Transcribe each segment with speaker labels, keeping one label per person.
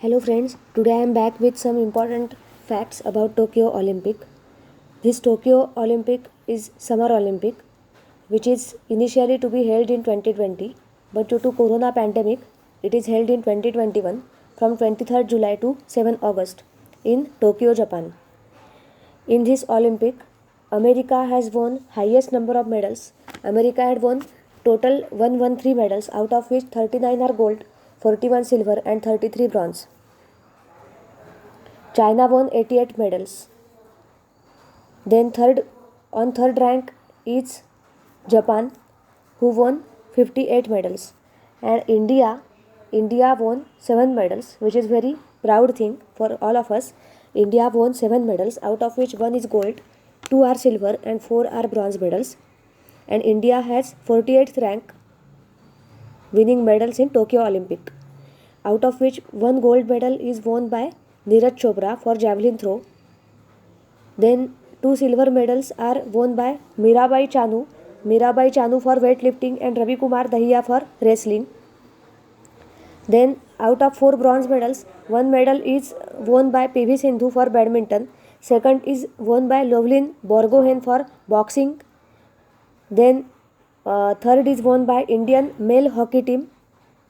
Speaker 1: Hello friends, today I am back with some important facts about Tokyo Olympic. This Tokyo Olympic is Summer Olympic which is initially to be held in 2020 but due to corona pandemic it is held in 2021 from 23rd July to 7 August in Tokyo, Japan. In this Olympic, America has won highest number of medals. America had won total 113 medals, out of which 39 are gold, 41 silver and 33 bronze. China won 88 medals. Then third rank is Japan, who won 58 medals. And India won 7 medals, which is very proud thing for all of us. India won 7 medals, out of which 1 is gold, 2 are silver and 4 are bronze medals. And India has 48th rank winning medals in Tokyo Olympic, out of which 1 gold medal is won by Neeraj Chopra for javelin throw. Then 2 silver medals are won by Mirabai Chanu for weightlifting and Ravi Kumar Dahiya for wrestling. Then out of 4 bronze medals, 1 medal is won by PV Sindhu for badminton, second is won by Lovelin Borgohain for boxing, then third is won by Indian male hockey team,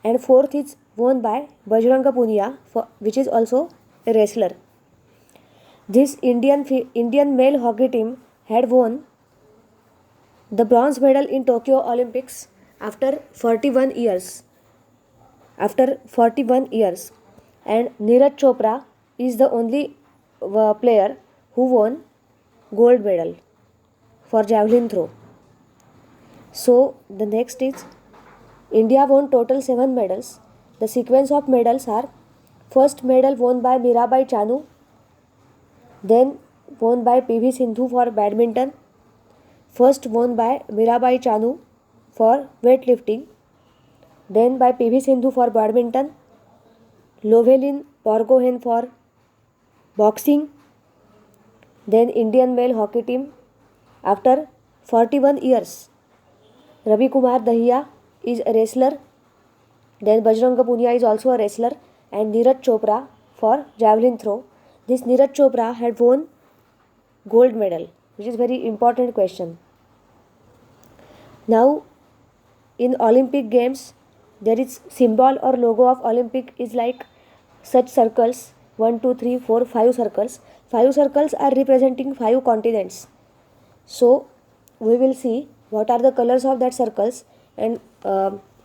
Speaker 1: and fourth is won by Bajrang Punia, which is also a wrestler. This Indian male hockey team had won the bronze medal in Tokyo Olympics after 41 years. And Neeraj Chopra is the only player who won gold medal for javelin throw. So the next is India won total 7 medals. The sequence of medals are: first medal won by Mirabai Chanu, then won by PV Sindhu for badminton, first won by Mirabai Chanu for weightlifting, then by PV Sindhu for badminton, Lovelin Borgohain for boxing, then Indian male hockey team. After 41 years, Ravi Kumar Dahiya is a wrestler, then Bajrang Punia is also a wrestler, and Neeraj Chopra for javelin throw. This Neeraj Chopra had won gold medal, which is very important question. Now in Olympic Games, there is symbol or logo of Olympic is like such circles: 1, 2, 3, 4, 5 circles. 5 circles are representing 5 continents. So we will see what are the colors of that circles and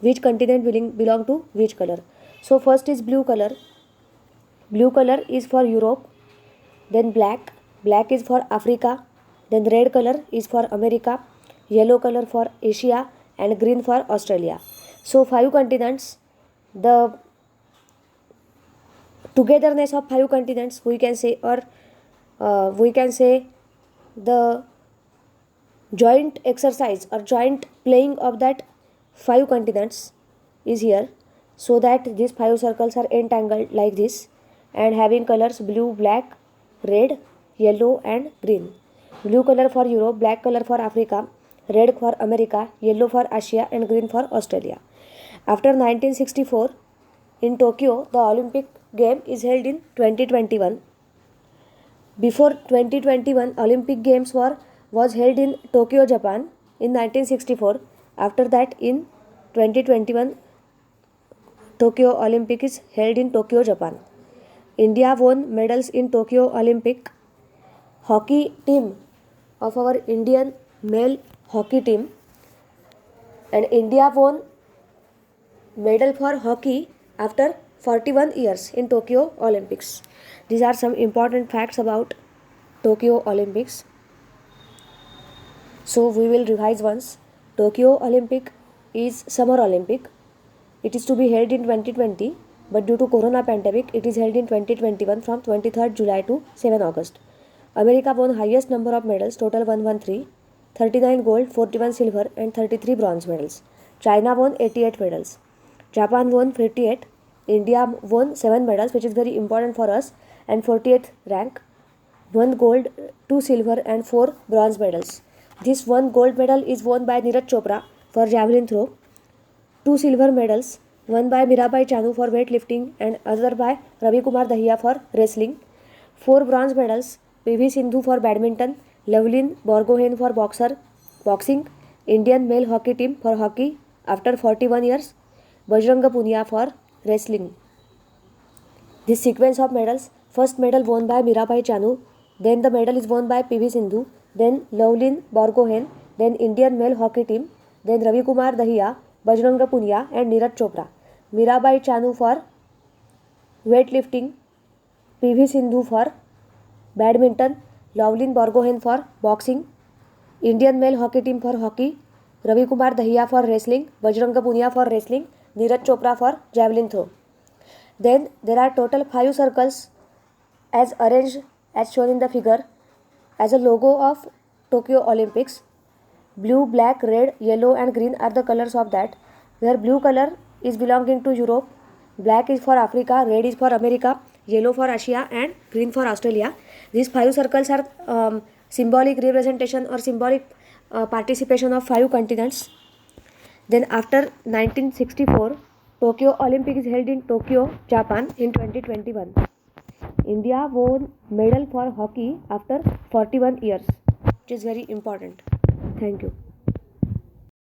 Speaker 1: which continent belong to which color. So first is blue color. Blue color is for Europe. Then black is for Africa. Then red color is for America. Yellow color for Asia and green for Australia. So 5 continents, the togetherness of 5 continents we can say, or we can say the joint exercise or joint playing of that 5 continents is here, so that these 5 circles are entangled like this and having colors blue, black, red, yellow and green. Blue color for Europe, black color for Africa, red for America, yellow for Asia and green for Australia. After 1964, in Tokyo, the Olympic game is held in 2021. Before 2021, Olympic Games was held in Tokyo, Japan in 1964. After that, in 2021, Tokyo Olympic is held in Tokyo, Japan. India won medals in Tokyo Olympic. Hockey team of our Indian male hockey team, and India won medal for hockey after 41 years in Tokyo Olympics. These are some important facts about Tokyo Olympics. So we will revise once. Tokyo Olympic is Summer Olympic. It is to be held in 2020, but due to corona pandemic it is held in 2021 from 23rd July to 7 August. America won highest number of medals, total 113, 39 gold, 41 silver and 33 bronze medals. China won 88 medals. Japan won 58. India won 7 medals, which is very important for us, and 48th rank. 1 gold, 2 silver and 4 bronze medals. This 1 gold medal is won by Neeraj Chopra for javelin throw. 2 silver medals one by Mirabai Chanu for weightlifting and other by Ravi Kumar Dahiya for wrestling. 4 bronze medals, PV Sindhu for badminton, Lovelin Borgohain for boxing, Indian male hockey team for hockey after 41 years, Bajrang Punia for wrestling. This sequence of medals, first medal won by Mirabai Chanu, then the medal is won by PV Sindhu, then Lovelin Borgohain, then Indian male hockey team, then Ravi Kumar Dahiya, Bajrang Punia and Neeraj Chopra. Mirabai Chanu for weightlifting, PV Sindhu for badminton, Lovelin Borgohain for boxing, Indian male hockey team for hockey, Ravi Kumar Dahiya for wrestling, Bajrang Punia for wrestling, Neeraj Chopra for javelin throw. Then there are total 5 circles as arranged as shown in the figure as a logo of Tokyo Olympics. Blue, black, red, yellow and green are the colors of that, where blue color is belonging to Europe, black is for Africa, red is for America, yellow for Asia and green for Australia. These 5 circles are symbolic representation or symbolic participation of 5 continents. Then after 1964, Tokyo Olympic is held in Tokyo, Japan in 2021. India won medal for hockey after 41 years, which is very important. Thank you.